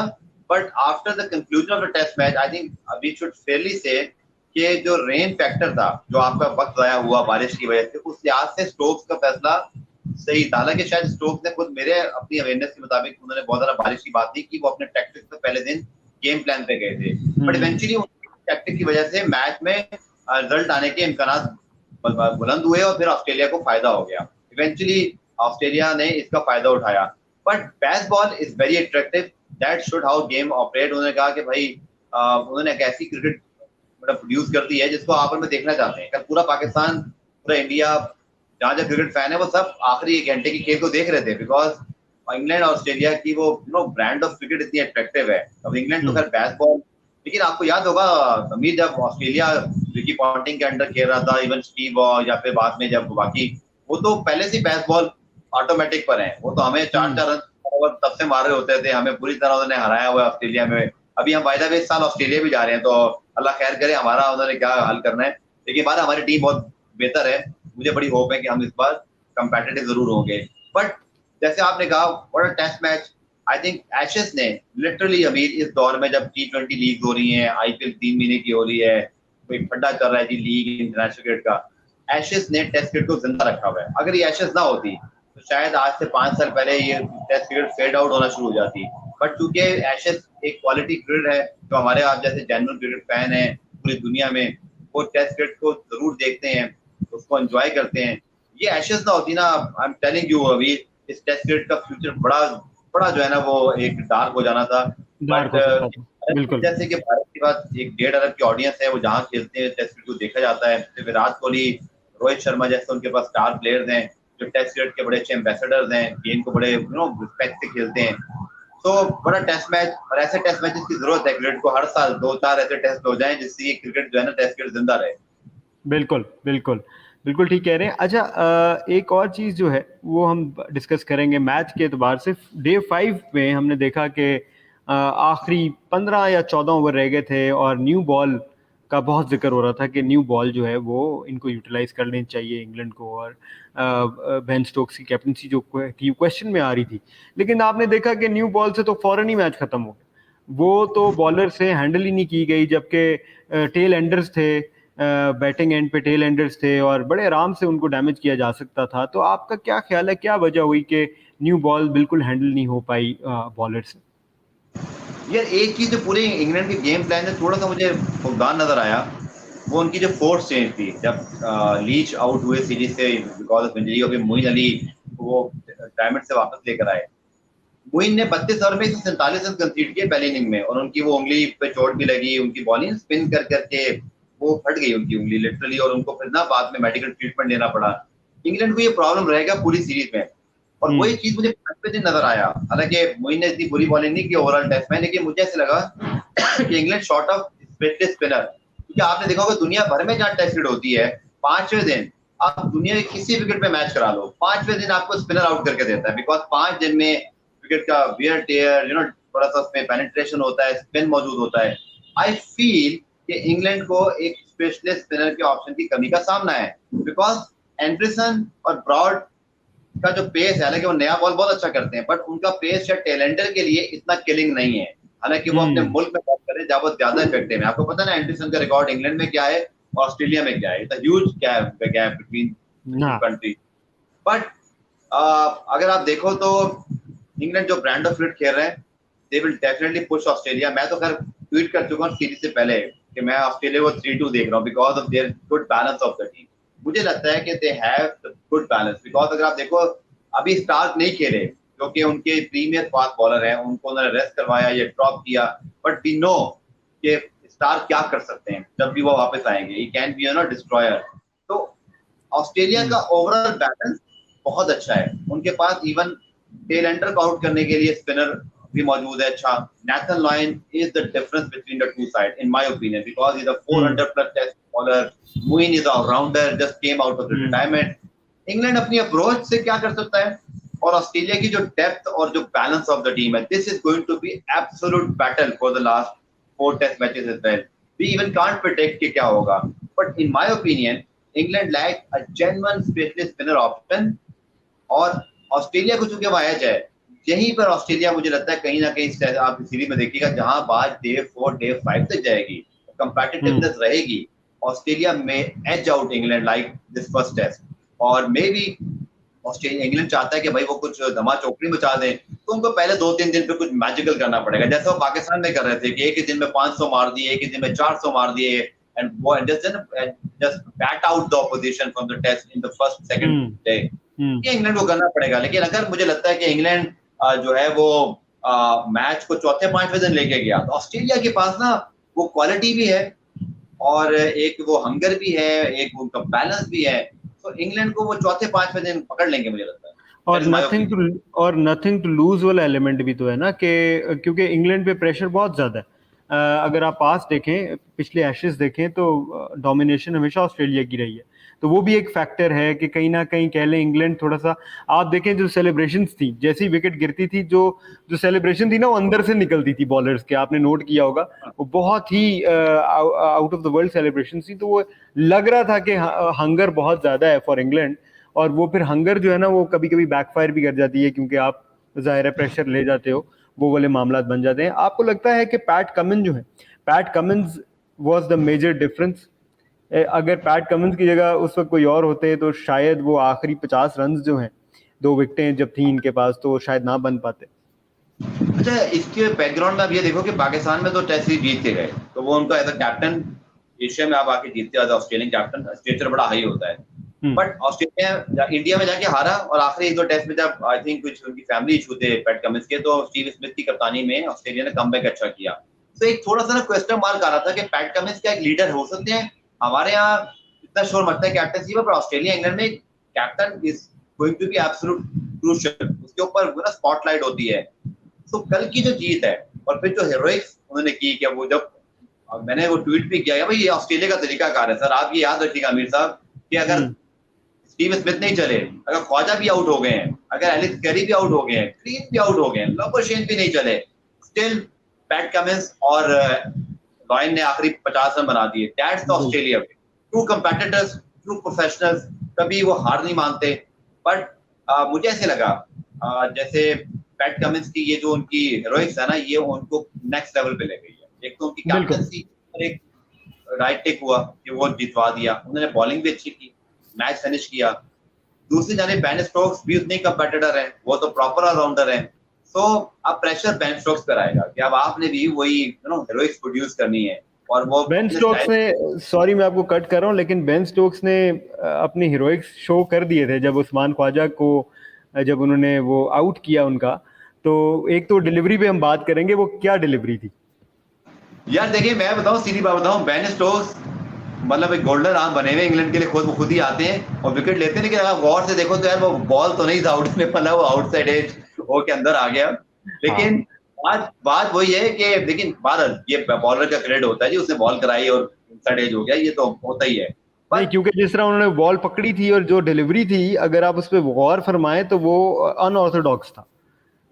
But after the conclusion of the test match I think we should fairly say कि जो रेन फैक्टर था, जो आपका वक्त ज़ाया हुआ बारिश की वजह से, उस लिहाज से स्टोक्स का फैसला सही था। हालांकि शायद स्टोक्स ने खुद मेरे अपनी अवेयरनेस के मुताबिक उन्होंने बहुत ज्यादा बारिश की बात नहीं की, वो अपने टैक्टिक्स पे पहले दिन गेम प्लान पे गए थे, बट इवेंचुअली उनकी टैक्टिक की वजह से मैच में रिजल्ट आने के इम्कान बुलंद हुए और फिर ऑस्ट्रेलिया को फायदा हो गया। इवेंचुअली ऑस्ट्रेलिया ने इसका फायदा उठाया, but baseball is very attractive, that should how game operate. उन्होंने कहा कि भाई उन्होंने एक ऐसी क्रिकेट मतलब प्रोड्यूस कर दी है जिसको आप और मैं देखना चाहते हैं। कल पूरा पाकिस्तान, पूरा इंडिया, जहाँ जहाँ क्रिकेट फैन है वो सब आखिरी 1 घंटे की खेल को देख रहे थे, बिकॉज इंग्लैंड और ऑस्ट्रेलिया की वो ब्रांड ऑफ क्रिकेट इतनी अट्रैक्टिव है। अब इंग्लैंड तो खैर बेसबॉल, लेकिन आपको याद होगा अमीर जब ऑस्ट्रेलिया विकी पॉन्टिंग के अंडर खेल रहा था, इवन स्टीव या फिर बाद में जब बाकी, वो तो पहले से बेसबॉल ऑटोमेटिक पर है, वो तो हमें 4-4 रन तब से मार रहे होते थे, हमें पूरी तरह उन्होंने हराया हुआ है ऑस्ट्रेलिया में। अभी हम वायदा इस साल ऑस्ट्रेलिया भी जा रहे हैं, तो अल्लाह खैर करे हमारा उन्होंने क्या हल करना है, लेकिन बाद हमारी टीम बहुत बेहतर है, मुझे बड़ी होप है कि हम इस बार कंपेटिटिव जरूर होंगे। बट जैसे आपने कहा what a test match, I think Ashes ने लिटरली अमीर इस दौर में जब T20 लीग हो रही है, IPL 3 महीने की हो रही है, कोई फड्डा चल रहा है जी लीग इंटरनेशनल क्रिकेट का, एशेस ने टेस्ट क्रिकेट को जिंदा रखा हुआ है। अगर ये एशेस ना होती तो शायद आज से 5 साल पहले ये टेस्ट क्रिकेट फेड आउट होना शुरू हो जाती, बट चूंकि एशेस एक क्वालिटी क्रिकेट है, जो हमारे आप जैसे जेन्युइन क्रिकेट फैन है पूरी दुनिया में, वो टेस्ट क्रिकेट को जरूर देखते हैं, उसको एंजॉय करते हैं। ये एशेस ना होती ना, आई एम टेलिंग यू अभी इस टेस्ट क्रिकेट का फ्यूचर बड़ा बड़ा जो है ना वो एक डार्क हो जाना था। बट बिल्कुल जैसे कि भारत के पास 1.5 अरब की ऑडियंस है, वो जहाँ खेलते हैं टेस्ट क्रिकेट को देखा जाता है, तो विराट कोहली, रोहित शर्मा जैसे उनके पास स्टार प्लेयर्स हैं जो टेस्ट क्रिकेट के बड़े अच्छे एम्बेसडर्स हैं, गेम को बड़े रिस्पेक्ट से खेलते हैं। तो बड़ा टेस्ट मैच और ऐसे टेस्ट मैचेस की जरूरत है क्रिकेट को, हर साल 2-4 ऐसे टेस्ट हो जाएं जिससे ये क्रिकेट जो है ना टेस्ट क्रिकेट जिंदा रहे। बिल्कुल बिल्कुल बिल्कुल ठीक कह रहे हैं। अच्छा, एक और चीज़ जो है वो हम डिस्कस करेंगे मैच के एतबार से। डे 5 में हमने देखा कि आखिरी 15 या 14 ओवर रह गए थे और न्यू बॉल का बहुत जिक्र हो रहा था कि न्यू बॉल जो है वो इनको यूटिलाइज कर लेनी चाहिए इंग्लैंड को, और बेन स्टोक्स की कैप्टनसी जो क्वेश्चन में आ रही थी। लेकिन आपने देखा कि न्यू बॉल से तो फौरन ही मैच खत्म हो गया, वो तो बॉलर से हैंडल ही नहीं की गई, जबकि टेल एंडर्स थे, बैटिंग एंड पे टेल एंडर्स थे और बड़े आराम से उनको डैमेज किया जा सकता था। तो आपका क्या ख्याल है, क्या वजह हुई कि न्यू बॉल बिल्कुल हैंडल नहीं हो पाई बॉलर से? यार एक चीज जो पूरे इंग्लैंड के गेम प्लान में थोड़ा सा मुझे फुकदान नजर आया, वो उनकी जो फोर्स चेंज थी जब लीच आउट हुए सीरीज से बिकॉज ऑफ इंजरी, और फिर मोइन अली वो रिटायरमेंट से वापस लेकर आए। मोइन ने 32 ओवर में 147 रन कंसीड किए पहली इनिंग में, और उनकी वो उंगली पे चोट भी लगी, उनकी बॉलिंग स्पिन कर करके वो फट गई उनकी उंगली लिटरली, और उनको फिर ना बाद में मेडिकल ट्रीटमेंट लेना पड़ा। इंग्लैंड को ये प्रॉब्लम रहेगा पूरी सीरीज में, और वही चीज मुझे दिन नजर आया। हालांकि मोइन ने इतनी बुरी बॉलिंग नहीं की ओवरऑल टेस्ट में, लेकिन मुझे ऐसे लगा कि England short of specialist spinner, कि आपने देखा होगा दुनिया भर में जहाँ टेस्ट क्रिकेट होती है 5वें दिन आप दुनिया के किसी विकेट पे मैच करा लो, 5वें दिन आपको स्पिनर आउट करके देता है, बिकॉज 5 दिन में विकेट का वियर टेयर थोड़ा सा उसमें पेनिट्रेशन होता है, स्पिन मौजूद होता है। आई फील कि इंग्लैंड को एक स्पेशलिस्ट स्पिनर के ऑप्शन की कमी का सामना है, बिकॉज एंडरसन और ब्रॉड का जो पेस है, हालांकि वो नया बॉल बहुत अच्छा करते हैं, बट उनका पेस या टैलेंटर के लिए इतना किलिंग नहीं है। हालांकि वो अपने मुल्क में बात करें जहाँ वो ज्यादा इफेक्टिव है। आपको पता है ना एंडरसन का रिकॉर्ड इंग्लैंड में क्या है और ऑस्ट्रेलिया में क्या है, it's huge gap between two country. But अगर आप देखो तो इंग्लैंड जो ब्रांड ऑफ क्रिकेट खेल रहे हैं, they will definitely push Australia. मैं तो खैर ट्वीट कर चुका हूँ सीरीज से पहले कि मैं ऑस्ट्रेलिया को 3-2 देख रहा हूँ because of their good balance of the team. मुझे लगता है कि they have good balance, because अगर आप देखो अभी स्टार्क नहीं खेले क्योंकि उनके प्रीमियर फास्ट बॉलर हैं, उनको उन्होंने रेस्ट करवाया या ड्रॉप किया, बट वी नो कि स्टार क्या कर सकते हैं जब भी वो वापस आएंगे, ही कैन बी डिस्ट्रॉयर। तो ऑस्ट्रेलिया का ओवरऑल बैलेंस बहुत अच्छा है, उनके पास इवन टेल एंडर को आउट करने के लिए स्पिनर भी मौजूद है। अच्छा, Nathan Lyon is the difference between the two side in my opinion, because he is a 400 plus test bowler. Moeen is allrounder, just came out of the retirement. England अपनी approach से क्या कर सकता है, और ऑस्ट्रेलिया की जो डेप्थ और जो बैलेंस ऑफ द टीम है, this is going to be absolute battle for the last 4 test matches as well. We even can't predict कि क्या होगा, but in my opinion England lack a genuine specialist spinner option, और Australia को चूंकि wise है, यहीं पर Australia मुझे लगता है कहीं ना कहीं आप सीरीज में देखिएगा जहां बात डे 4 डे 5 तक जाएगी, कंपेटिटिवनेस रहेगी, ऑस्ट्रेलिया में edge out England like this first test. और मे बी ऑस्ट्रेलिया इंग्लैंड चाहता है कि भाई वो कुछ धमा चौकड़ी मचा दें, तो उनको पहले 2-3 दिन पे कुछ मैजिकल करना पड़ेगा, जैसे वो पाकिस्तान में कर रहे थे कि एक ही दिन में 500 मार दिए, एक ही दिन में 400 मार दिए, एंड वो just bat out the opposition from the test in the first second day. ये इंग्लैंड को करना पड़ेगा, लेकिन अगर मुझे लगता है कि इंग्लैंड जो है वो मैच को चौथे 5वें दिन लेके गया, तो ऑस्ट्रेलिया के पास ना वो क्वालिटी भी है और एक वो हंगर भी है, एक उनका बैलेंस भी है, तो इंग्लैंड को वो चौथे 5वें दिन पकड़ लेंगे मुझे लगता है। और नथिंग टू लूज वाला एलिमेंट भी तो है ना, कि क्योंकि इंग्लैंड पे प्रेशर बहुत ज्यादा है। अगर आप पास देखें, पिछले एशेज देखें, तो डोमिनेशन हमेशा ऑस्ट्रेलिया की रही है, तो वो भी एक फैक्टर है कि कहीं ना कहीं कह लें इंग्लैंड थोड़ा सा। आप देखें जो सेलिब्रेशंस थी, जैसी विकेट गिरती थी, जो सेलिब्रेशन थी ना, वो अंदर से निकलती थी बॉलर्स के, आपने नोट किया होगा, वो बहुत ही out of the world celebration थी। तो वो लग रहा था कि हंगर बहुत ज्यादा है फॉर इंग्लैंड, और वो फिर हंगर जो है ना वो कभी कभी बैकफायर भी कर जाती है, क्योंकि आप जाहिर है प्रेशर ले जाते हो, वो वाले मामला बन जाते हैं। आपको लगता है कि पैट कमिंस जो है, Pat Cummins was the major difference? अगर पैट कमिंस की जगह उस वक्त कोई और होते तो शायद वो आखिरी 50 रन जो हैं, 2 विकेटें जब थी इनके पास, तो शायद ना बन पाते। अच्छा, इसके बैकग्राउंड में आप ये देखो कि पाकिस्तान में तो टेस्ट सीरीज जीत के गए, तो वो उनका एज अ कैप्टन एशिया में आप आके जीतते हो, ऑस्ट्रेलियन कैप्टन स्टेचर बड़ा हाई होता है। बट ऑस्ट्रेलिया इंडिया में जाके हारा, और आखिरी 1-2 टेस्ट में जब आई थिंक कुछ उनकी फैमिली इशू थे पैट कमिंस के, तो स्टीव स्मिथ की कप्तानी में ऑस्ट्रेलिया ने कमबैक अच्छा किया। तो एक थोड़ा सा ना क्वेश्चन मार्क आ रहा था कि पैट कमिंस क्या एक लीडर हो सकते हैं? हमारे यहाँ इतना शोर मचता है कैप्टनसी पर ऑस्ट्रेलिया इंग्लैंड में captain is going to be absolute crucial, उसके ऊपर ना स्पॉटलाइट होती है। तो कल की जो जीत है और फिर जो हेरोइक्स उन्होंने की, क्या वो जब मैंने वो ट्वीट भी किया, भाई ये ऑस्ट्रेलिया का तरीका कार है सर, आप ये याद रखिएगा आमिर साहब कि अगर स्टीव स्मिथ नहीं चले, अगर ख्वाजा भी आउट हो गए हैं, अगर एलेक्स कैरी भी आउट हो गए हैं, ग्रीन भी आउट हो गए हैं, लबोशेन भी नहीं चले, स्टिल पैट कमिंस और लॉयन ने आखिरी 50 रन बना दिए। That's the Australia way. True competitors, true professionals, कभी वो हार नहीं मानते। बट मुझे ऐसे लगा जैसे पैट कमिंस की ये जो उनकी हेरोइक्स है ना, ये उनको नेक्स्ट लेवल पे ले गई है। एक तो उनकी कैप्टनसी पर एक राइट टेक हुआ कि वो जितवा दिया, उन्होंने बॉलिंग भी अच्छी की, मैच फिनिश किया। दूसरी जाने बेन स्टोक्स भी उतने कंपेटिटर हैं, वो तो प्रॉपर ऑलराउंडर हैं। सो अब प्रेशर बेन स्टोक्स पर आएगा कि अब आपने भी वही हेरोइक्स प्रोड्यूस करनी है। और वो बेन स्टोक्स ने, सॉरी मैं आपको कट कर रहा हूँ, लेकिन बेन स्टोक्स ने अपनी हीरोइक्स शो कर दिए थे जब उस्मान ख्वाजा को, जब उन्होंने वो आउट किया उनका। तो एक तो डिलीवरी पे हम बात करेंगे, वो क्या डिलीवरी थी यार। देखिए मैं बताऊं, सीधी बात बताऊं, बेन स्टोक्स मतलब एक गोल्डन आर्म बने हुए इंग्लैंड के लिए, खुद ही आते हैं और विकेट लेते हैं। लेकिन अगर गौर से देखो तो यार वो बॉल तो नहीं था आउट में, पला वो आउटसाइड एज हो के अंदर आ गया। लेकिन बात वही है कि लेकिन भारत ये बॉलर का क्रेडिट होता है जी, उसने बॉल कराई और इनसाइड एज हो गया, ये तो होता ही है। नहीं, पर क्योंकि जिस तरह उन्होंने बॉल पकड़ी थी और जो डिलीवरी थी, अगर आप उस पर गौर फरमाएं तो वो अनऑर्थोडॉक्स था।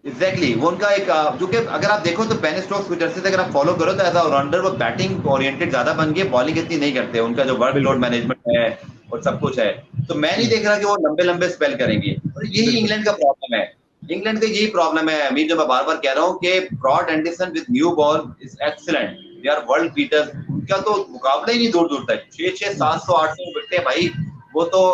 एग्जैक्टली वो उनका एक जो कि अगर आप देखो तो बेन स्टोक्स की जर्सी से अगर आप फॉलो करो तो एज ऑलराउंडर वो बैटिंग ओरिएंटेड ज्यादा बन गए, बॉलिंग इतनी नहीं करते, उनका जो वर्कलोड बिल्कुल। मैनेजमेंट है और सब कुछ है, तो मैं नहीं हम्म, देख रहा कि वो लंबे लंबे स्पेल करेंगे, और यही बिल्कुल। इंग्लैंड का प्रॉब्लम है। इंग्लैंड का यही प्रॉब्लम है अमीर, जो मैं बार बार कह रहा हूँ कि Broad Anderson with new ball is excellent, they are world beaters, उनका तो मुकाबला ही नहीं दूर दूर तक, 600 700 800 विकेट भाई, वो तो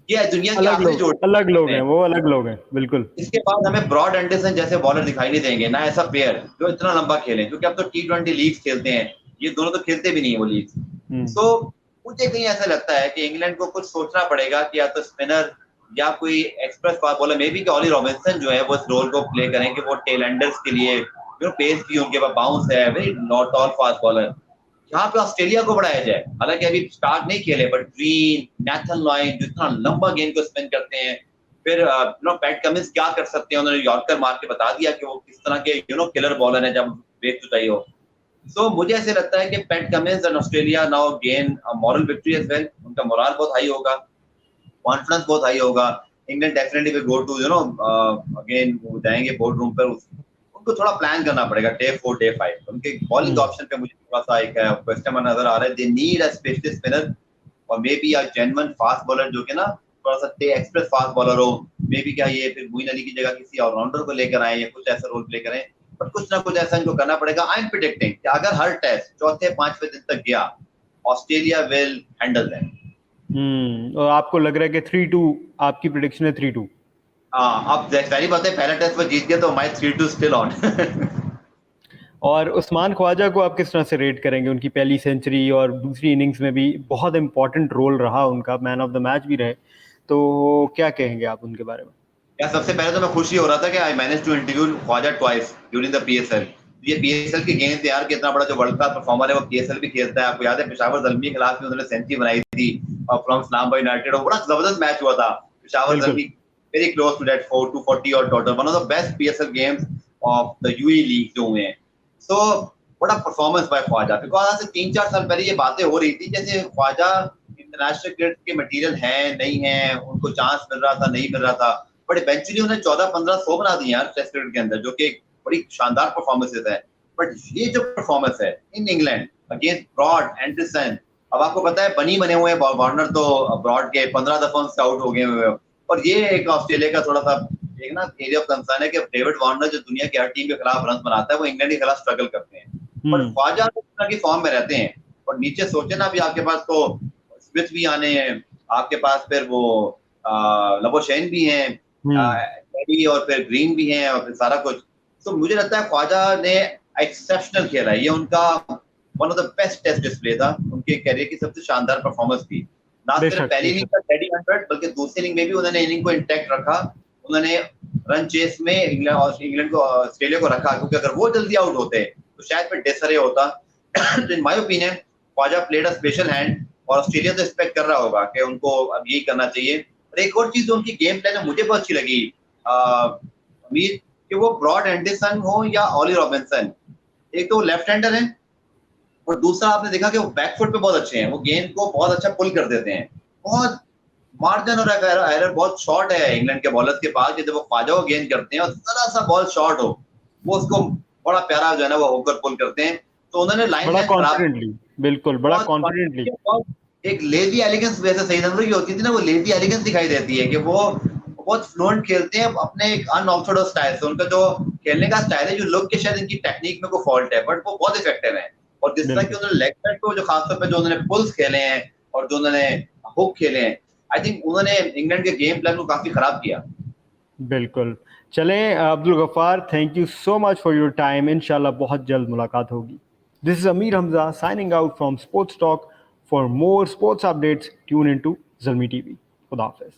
ये दुनिया की आखिरी जोड़ अलग लोग है। हैं, वो अलग लोग हैं, बिल्कुल। इसके बाद हमें ब्रॉड एंडरसन जैसे बॉलर दिखाई नहीं देंगे, ना ऐसा प्लेयर जो इतना लंबा खेले, क्योंकि अब तो T20 लीग खेलते हैं, ये दोनों तो खेलते भी नहीं है वो लीग। हम्म, सो मुझे कहीं ऐसा लगता है कि इंग्लैंड को कुछ सोचना पड़ेगा कि या तो स्पिनर या कोई express fast bowler, may be कि ऑली रॉबिन्सन जो है वो इस रोल को प्ले करें, कि वो टेल एंडर्स के लिए पेस भी उनके पास, बाउंस है, very not all fast bowler, यहाँ पे ऑस्ट्रेलिया को बढ़ाया जाए। हालांकि अभी स्टार्ट नहीं खेले, बट ग्रीन, नेथन लॉयन जो इतना लंबा गेंद को स्पिन करते हैं, फिर पैट कमिंस क्या कर सकते हैं, उन्होंने यॉर्कर मार के बता दिया कि वो किस तरह के किलर बॉलर है जब वेट टू चाहिए हो। सो मुझे ऐसे लगता है कि Pat Cummins and Australia now gain moral victory as well, उनका मोरल बहुत हाई होगा, कॉन्फिडेंस बहुत हाई होगा। England definitely will go to again, वो जाएंगे बोर्ड रूम पर, उनको थोड़ा प्लान करना पड़ेगा डे 4 डे 5, उनके बॉलिंग हम्म, ऑप्शन पे मुझे थोड़ा सा एक क्वेश्चन मार्क नजर आ रहा है। They need a specialist spinner और maybe a genuine fast bowler, जो कि ना थोड़ा सा एक्सप्रेस फास्ट बॉलर हो, मे बी क्या ये फिर मोइन अली की जगह किसी ऑलराउंडर को लेकर आए या कुछ ऐसा रोल प्ले करें, पर कुछ ना कुछ ऐसा इनको करना पड़ेगा। आई एम प्रेडिक्टिंग कि अगर हर टेस्ट चौथे पांचवें दिन तक गया, ऑस्ट्रेलिया विल हैंडल देम। और आपको लग रहा है कि 3-2, आपकी प्रिडिक्शन है 3-2? हाँ, अब पहली बात है, पहला टेस्ट वो जीत गया तो माई 3-2 स्टिल ऑन। और उस्मान ख्वाजा को आप किस तरह से रेट करेंगे? उनकी पहली सेंचुरी और दूसरी इनिंग्स में भी बहुत इंपॉर्टेंट रोल रहा उनका, मैन ऑफ द मैच भी रहे, तो क्या कहेंगे आप उनके बारे में? यार सबसे पहले तो मैं खुशी हो रहा था कि I manage to interview Khawaja twice during the PSL। ये PSL की गेंद यार, कितना बड़ा जो वर्ल्ड क्लास परफॉर्मर है वो PSL भी खेलता है। आपको याद है पेशावर ज़ल्मी के खिलाफ भी उन्होंने सेंचुरी बनाई थी और फ्रॉम इस्लामाबाद यूनाइटेड, और बड़ा जबरदस्त मैच हुआ था। पेशावर बिल्कुल। Zalmi very close to that 4-240 और total one of the best PSL games of the UAE league जो हुए हैं। So what a performance by Khawaja, because आज से 3-4 साल पहले ये बातें हो रही थी जैसे ख्वाजा इंटरनेशनल क्रिकेट के मटेरियल है नहीं है, उनको चांस मिल रहा था नहीं मिल रहा था, बट इवेंचुअली उन्हें 14-15-100 बना दिए यार टेस्ट क्रिकेट के अंदर, जो कि एक बड़ी शानदार परफॉर्मेंस है। बट ये जो परफॉर्मेंस है in England against Broad Anderson, अब आपको पता है बनी बने हुए हैं वार्नर तो ब्रॉड के 15 दफा आउट हो गए हुए हैं। और ये एक ऑस्ट्रेलिया का थोड़ा सा एक ना एरिया ऑफ कंसर्न है कि डेविड वार्नर जो दुनिया की हर टीम के खिलाफ रन बनाता है, वो इंग्लैंड के खिलाफ स्ट्रगल करते हैं। बट हम्म, ख्वाजा तो इस तरह की फॉर्म में रहते हैं, और नीचे सोचे ना, अभी आपके पास तो स्मिथ भी आने हैं, आपके पास फिर वो लबोशेन भी हैं, हम्म, टेडी और फिर ग्रीन भी हैं और फिर सारा कुछ। तो मुझे लगता है ख्वाजा ने एक्सेप्शनल खेला है, ये उनका one of the best test display था, उनके कैरियर की सबसे शानदार परफॉर्मेंस थी। ना सिर्फ बेशक पहली इनिंग बेशक। का 30 बल्कि दूसरी इनिंग में भी उन्होंने इनिंग को इंटैक्ट रखा, उन्होंने रन चेस में इंग्लैंड को ऑस्ट्रेलिया को रखा, क्योंकि अगर वो जल्दी आउट होते तो शायद फिर डेसरे होता। तो in my opinion Khawaja played a special hand, और ऑस्ट्रेलिया तो एक्सपेक्ट कर रहा होगा कि उनको अब यही करना चाहिए। और एक और चीज जो उनकी गेम प्लान मुझे बहुत अच्छी लगी अमीर, कि वो ब्रॉड एंडरसन हो या ऑली रॉबिन्सन, एक तो लेफ्ट हैंडर है, और दूसरा आपने देखा कि वो बैकफुट पे बहुत अच्छे हैं, वो गेंद को बहुत अच्छा पुल कर देते हैं। बहुत मार्जिन और एरर बहुत शॉर्ट है इंग्लैंड के बॉलर्स के पास, जब वो ख्वाजा को गेंद करते हैं और जरा सा बॉल शॉर्ट हो, वो उसको बड़ा प्यारा जो है ना वो होकर पुल करते हैं। तो उन्होंने लाइन बड़ा लेंथ खराब, कॉन्फिडेंटली, बिल्कुल, बड़ा बहुत कॉन्फिडेंटली। बहुत एक लेजी एलिगेंस वैसे सही नंबर की होती थी ना, वो लेजी एलिगेंस दिखाई देती है कि वो बहुत फ्लुएंट खेलते हैं अपने एक अनऑर्थोडॉक्स स्टाइल से। उनका जो खेलने का स्टाइल है, जो लुक के शायद इनकी टेक्निक में कोई फॉल्ट है, बट वो बहुत इफेक्टिव है। और जिस तरह की बिल्कुल उन्होंने लेग साइड पे जो खासतौर पे जो उन्होंने पुल्स खेले हैं और जो उन्होंने हुक खेले हैं, आई थिंक उन्होंने इंग्लैंड के गेम प्लान को काफी खराब किया। बिल्कुल। चलें Abdul Gaffar, thank you so much for your time, इंशाल्लाह बहुत जल्द मुलाकात होगी। This is Amir Hamza signing out from Sports Talk. For more sports updates tune in to Zalmi TV। खुदा हाफिज़।